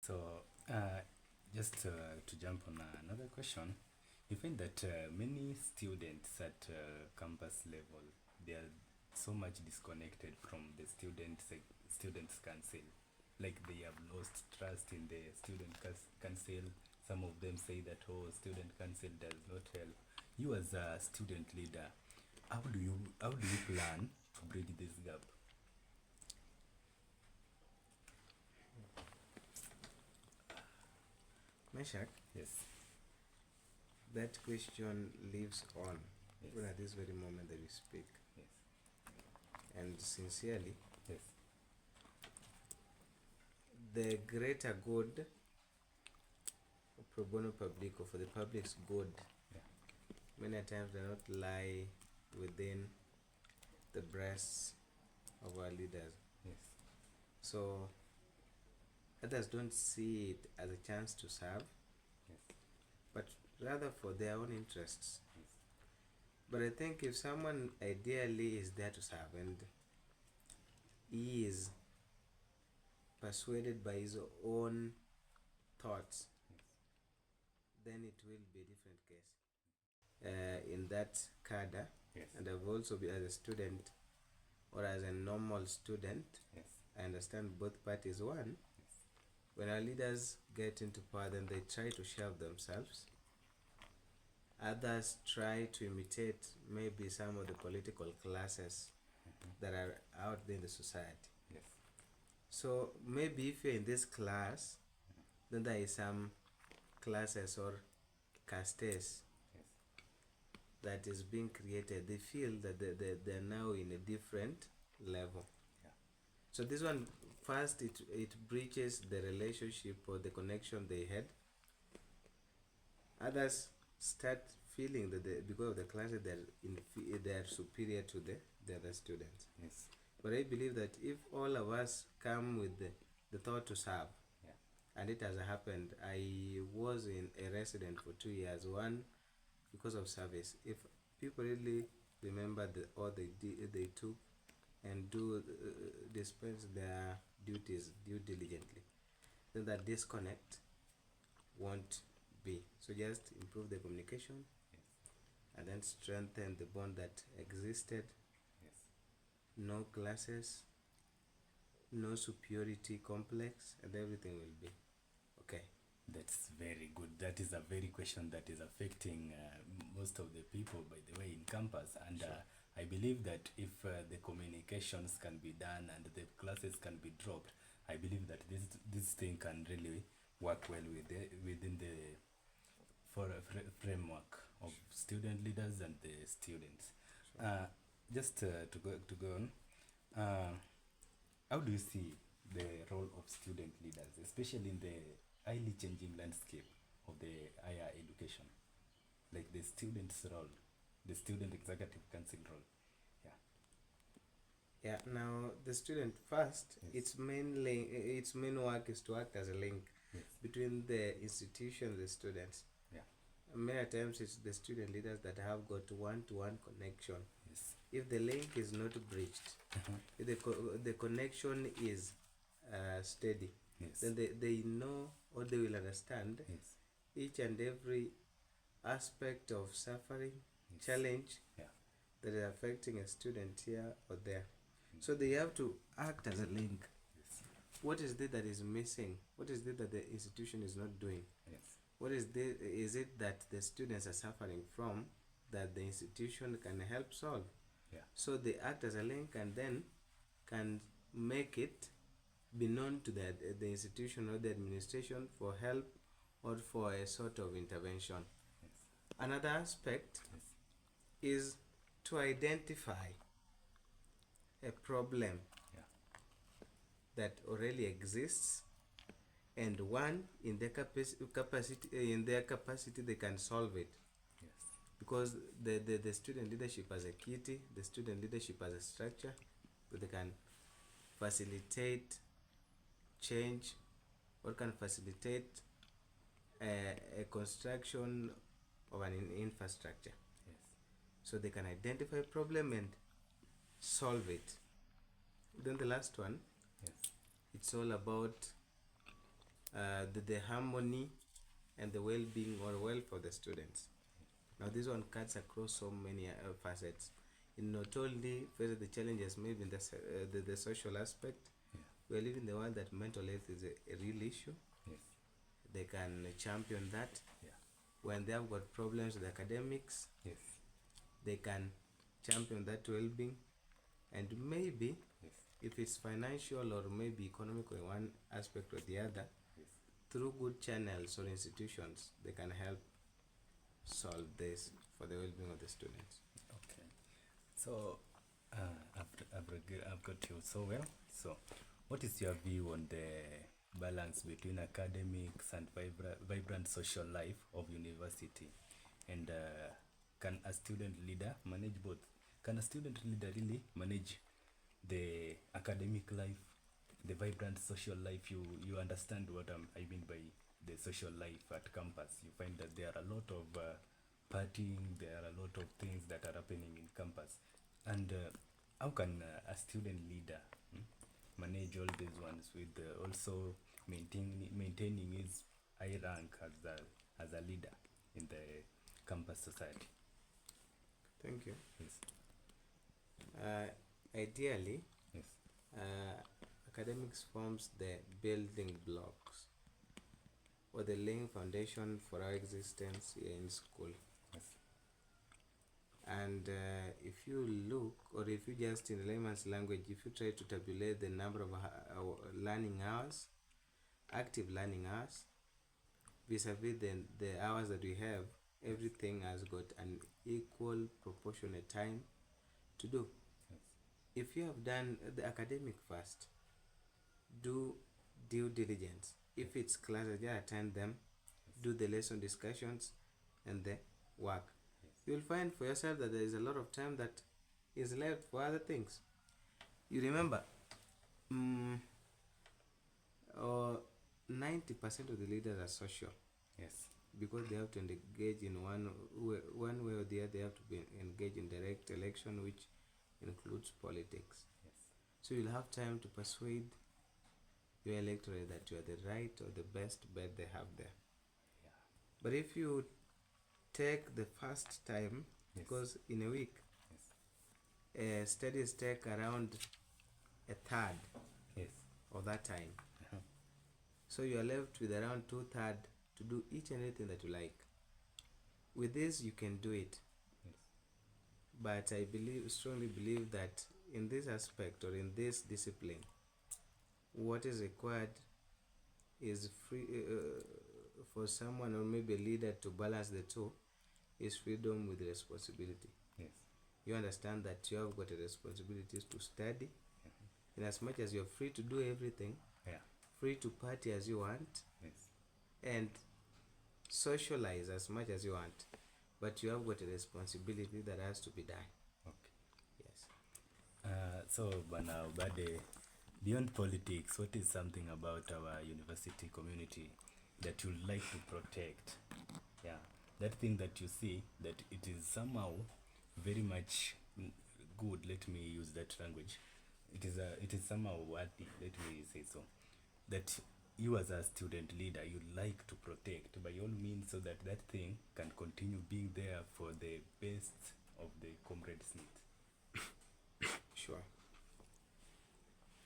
So, just to jump on another question, you find that many students at campus level, they are so much disconnected from the students council. Like they have lost trust in the council. Some of them say that student council does not help. You as a student leader, how do you plan to bridge this gap? Meshach, Yes, that question lives on yes, even at this very moment that we speak. yes, And sincerely, yes, the greater good pro bono publico, for the public's good, yeah, many times do not lie within the breasts of our leaders. yes, So others don't see it as a chance to serve, yes, but rather for their own interests. yes. But I think if someone ideally is there to serve and he is persuaded by his own thoughts, then it will be a different case. In that cadre, Yes. and I've also been as a student or as a normal student, Yes. I understand both parties. One, Yes. when our leaders get into power, then they try to shelve themselves. Others try to imitate maybe some of the political classes that are out there in the society. Yes. So maybe if you're in this class, then there is some classes or castes Yes. that is being created. They feel that they're now in a different level. Yeah. So this one, first it breaches the relationship or the connection they had. Others start feeling that because of the class they're superior to the other students. Yes. But I believe that if all of us come with the thought to serve, Yeah. and it has happened, I was in a resident for 2 years. One, because of service. If people really remember all they took and do dispense their duties due diligently, then that disconnect won't be. So just improve the communication, Yes. and then strengthen the bond that existed. Yes. No classes, no superiority complex, and everything will be okay. That's very good. That is a very question that is affecting most of the people, by the way, in campus. And Sure. I believe that if the communications can be done and the classes can be dropped, I believe that this thing can really work well within the framework of student leaders and the students. Sure. Just to go on, uh, how do you see the role of student leaders, especially in the highly changing landscape of the higher education, like the student's role, the student executive council role? Yeah. Yeah. Now the student first, Yes. its main work is to act as a link Yes. between the institution and the students. Yeah. Many times it's the student leaders that have got one-to-one connection. Yes. If the link is not breached, if the connection is steady, Yes. then they know or they will understand Yes. each and every aspect of suffering, Yes. challenge Yeah. that is affecting a student here or there. So they have to act as a link. Yes. What is it that is missing? What is it that the institution is not doing? Yes. What is it that the students are suffering from that the institution can help solve? Yeah. So they act as a link and then can make it be known to the institution or the administration for help or for a sort of intervention. Yes. Another aspect Yes. is to identify a problem Yeah. that already exists, and one in their capacity they can solve it, Yes. because the student leadership as a kitty, the student leadership as a structure, that they can facilitate change or can facilitate a construction of an infrastructure. Yes. So they can identify a problem and solve it. Then the last one, Yes. it's all about the harmony and the well-being or welfare of the students. Now this one cuts across so many facets. It not only faces the challenges maybe in the social aspect. Yeah. We live in the world that mental health is a real issue. Yes. They can champion that. Yeah. When they have got problems with academics, Yes. they can champion that well-being. And maybe Yes. if it's financial or maybe economical in one aspect or the other, Yes. through good channels or institutions, they can help solve this for the well-being of the students. Okay. So, I've got you so well. So, what is your view on the balance between academics and vibrant social life of university? And can a student leader manage both? Can a student leader really manage the academic life, the vibrant social life? You understand what I mean by the social life at campus. You find that there are a lot of partying, there are a lot of things that are happening in campus. And how can a student leader manage all these ones with also maintaining his high rank as a leader in the campus society? Thank you. Yes. Ideally, Yes. academics forms the building blocks or the laying foundation for our existence here in school. Yes. And if you look, or if you just in layman's language, if you try to tabulate the number of learning hours, active learning hours, vis-a-vis the hours that we have, everything has got an equal proportionate time to do. Yes. If you have done the academic first, do due diligence. If it's classes, yeah, attend them, do the lesson discussions and the work. Yes. You'll find for yourself that there is a lot of time that is left for other things. You remember, 90% of the leaders are social Yes. because they have to engage in one way or the other. They have to be engaged in direct election, which includes politics. Yes. So you'll have time to persuade your electorate that you are the right or the best bet they have there. Yeah. But if you take the first time, Yes. because in a week, Yes. studies take around a third Yes. of that time. Uh-huh. So you are left with around 2/3 to do each and everything that you like. With this, you can do it. Yes. But I strongly believe that in this aspect or in this discipline, what is required is for someone or maybe a leader to balance the two is freedom with responsibility. Yes. You understand that you have got a responsibility to study, Mhm. in as much as you're free to do everything, Yeah. free to party as you want, Yes. and socialize as much as you want, but you have got a responsibility that has to be done. Okay. Yes. So, Bana Ubade, beyond politics, what is something about our university community that you'd like to protect? Yeah, that thing that you see that it is somehow very much good. Let me use that language. It is somehow worthy. Let me say so. That you as a student leader you'd like to protect by all means, so that that thing can continue being there for the best of the comrades' needs. Sure.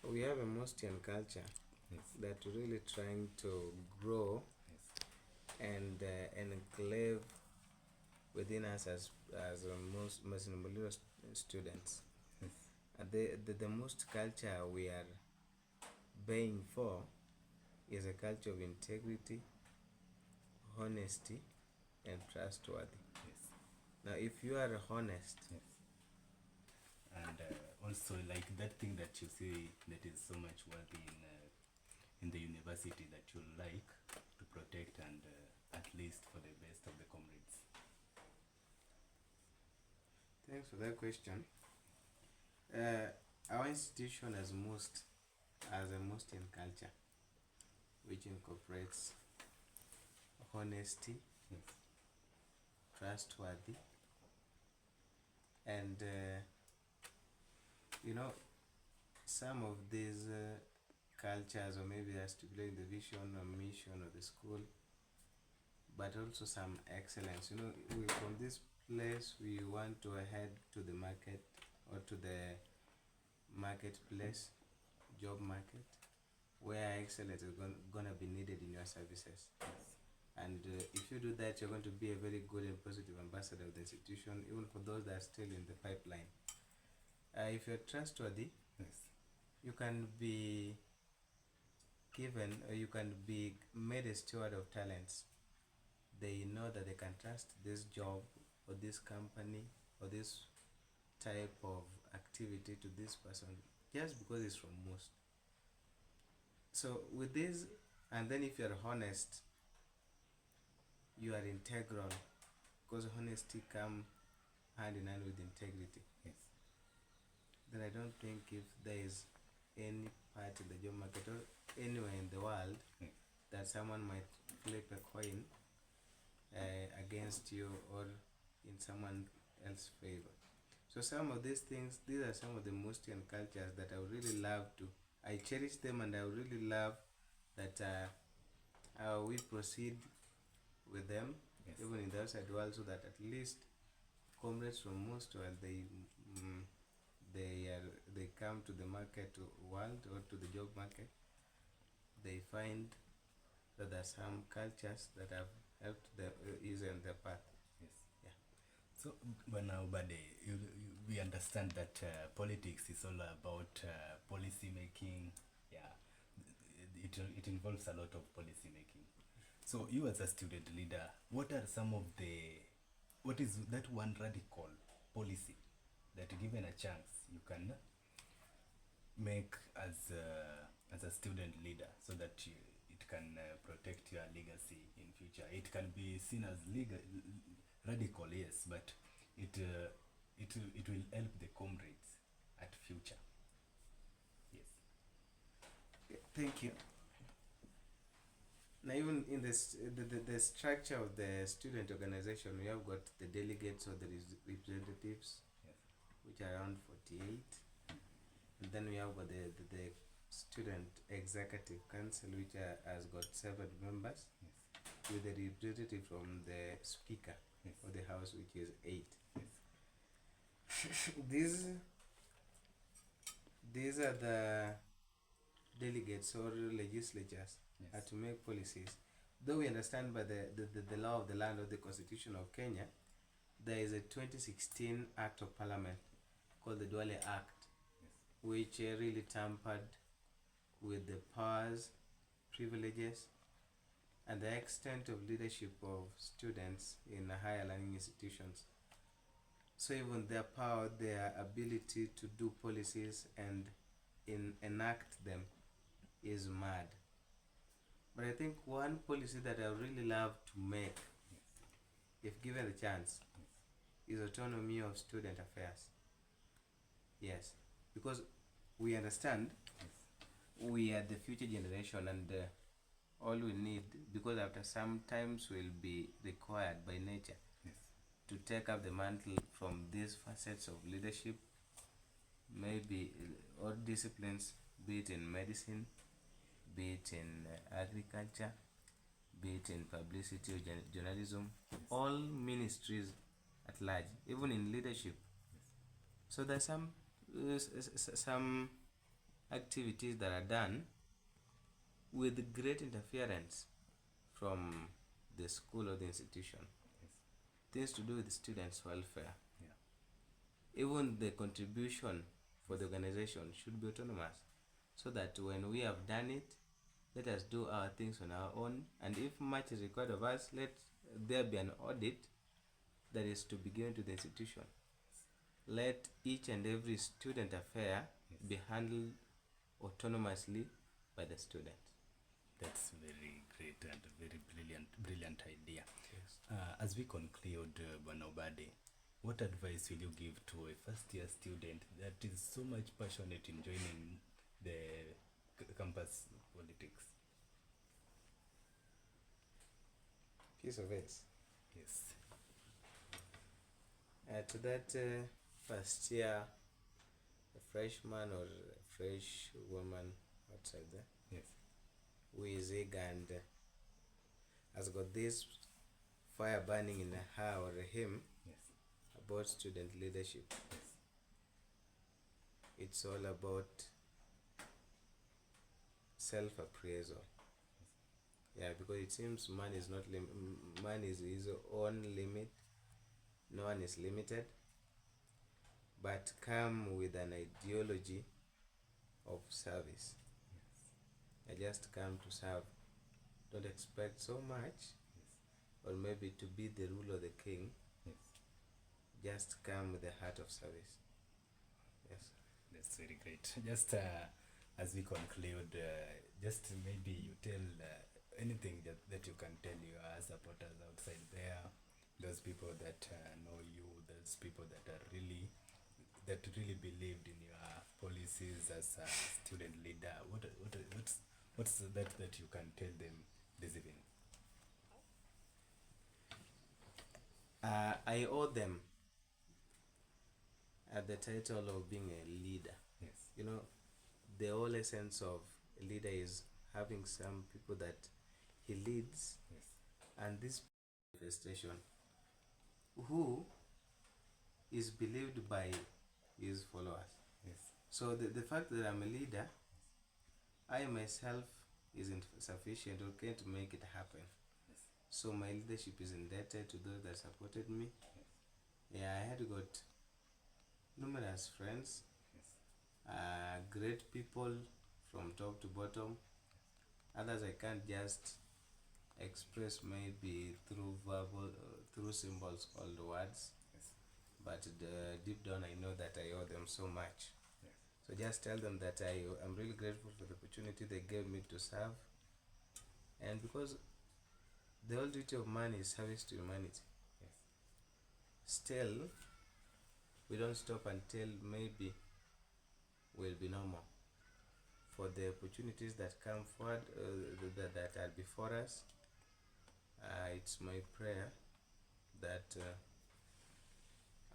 We have a Mostian culture Yes. that we're really trying to grow Yes. and enclave within us as most Muslim students. Yes. And the most culture we are baying for is a culture of integrity, honesty, and trustworthy. Yes. Now, if you are honest, Yes. And also like that thing that you see that is so much worthy in the university that you like to protect and at least for the best of the comrades. thanks for that question. Our institution has a Mostian culture, which incorporates honesty, Yes. trustworthy, and you know, some of these cultures, or maybe articulating the vision or mission of the school, but also some excellence. You know, from this place we want to head to the market or to the marketplace, job market, where excellence is gonna be needed in your services. And if you do that, you're going to be a very good and positive ambassador of the institution, even for those that are still in the pipeline. If you're trustworthy, Yes. you can be given, or you can be made a steward of talents. They know that they can trust this job or this company or this type of activity to this person just because it's from most. So with this, and then if you're honest, you are integral, because honesty come hand in hand with integrity. Yes. Then I don't think if there is any part in the job market or anywhere in the world that someone might flip a coin against you or in someone else's favor. So some of these things, these are some of the Mustian cultures that I would really love to, I cherish them, and I would really love that we proceed with them, Yes. even in the outside world, so that at least comrades from Mustian, they come to the market world or to the job market, they find that there are some cultures that have helped them ease on their path. Yes. Yeah. So, Bwana Obade, we understand that politics is all about policy making. Yeah, it involves a lot of policy making. So, you as a student leader, what are some of what is that one radical policy that, given a chance, you can make as a student leader, so that it can protect your legacy in future? It can be seen as radical, yes, but it will help the comrades at future. Yes. Yeah, thank you. Now, even in this, the structure of the student organization, we have got the delegates or the representatives, Yes. which are around 48. And then we have got the student executive council, which has got 7 members, Yes. with a representative from the speaker Yes. of the house, which is 8. Yes. These are the delegates or legislatures Yes. to make policies. Though we understand by the law of the land or the Constitution of Kenya, there is a 2016 Act of Parliament called the Duale Act, Yes. which really tampered with the powers, privileges, and the extent of leadership of students in higher learning institutions. So even their power, their ability to do policies and enact them is mad. But I think one policy that I would really love to make, if given the chance, is autonomy of student affairs. Yes, because we understand we are the future generation, and all we need, because after some times will be required by nature, Yes. to take up the mantle from these facets of leadership, maybe all disciplines, be it in medicine, be it in agriculture, be it in publicity or journalism, all ministries at large, even in leadership. So there's some activities that are done with great interference from the school or the institution. Yes. Things to do with students' welfare. Yeah. Even the contribution for the organization should be autonomous, so that when we have done it, let us do our things on our own, and if much is required of us, let there be an audit that is to be given to the institution. Let each and every student affair be handled autonomously by the student. That's very great and very brilliant idea. Yes. As we conclude, Bwana Obade, what advice will you give to a first-year student that is so much passionate in joining the campus politics? Piece of it. Yes. To that first year, a freshman or a fresh woman outside there, Yes. who is eager and has got this fire burning in her or him Yes. about student leadership. Yes. It's all about self-appraisal. Yeah, because it seems man is not man is his own limit. No one is limited, but come with an ideology of service. I just come to serve. Don't expect so much, or maybe to be the ruler, the king. Yes. Just come with the heart of service. Yes. That's very great. Just as we conclude, just maybe you tell anything that you can tell your supporters outside there, those people that know you, those people that really believed in your policies as a student leader. What's that you can tell them this evening? I owe them at the title of being a leader. Yes. You know, the whole essence of a leader is having some people that he leads, Yes. and this manifestation who is believed by his followers. Yes. So the fact that I'm a leader, I myself isn't sufficient or can't make it happen. Yes. So my leadership is indebted to those that supported me. Yes. Yeah, I had got numerous friends, Yes. great people from top to bottom. Others I can't just express maybe through verbal, through symbols called words. Yes. But deep down I know that I owe them so much. Yes. So just tell them that I'm really grateful for the opportunity they gave me to serve. And because the whole duty of man is service to humanity. Yes. Still, we don't stop until maybe we'll be normal. For the opportunities that come forward, that are before us, it's my prayer that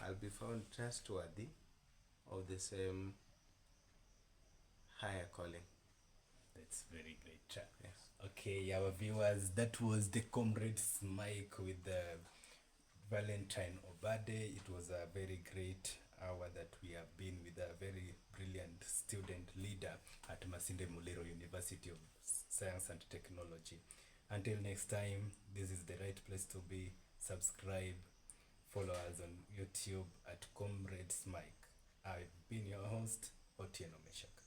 I'll be found trustworthy of the same higher calling. That's very great. Yes. Okay, our viewers, that was the Comrades Mike with Valentine Obade. It was a very great hour that we have been with a very brilliant student leader at Masinde Muliro University of Science and Technology. Until next time, this is the right place to be. Subscribe, follow us on YouTube at Comrades Mike. I've been your host, Otieno Meshak.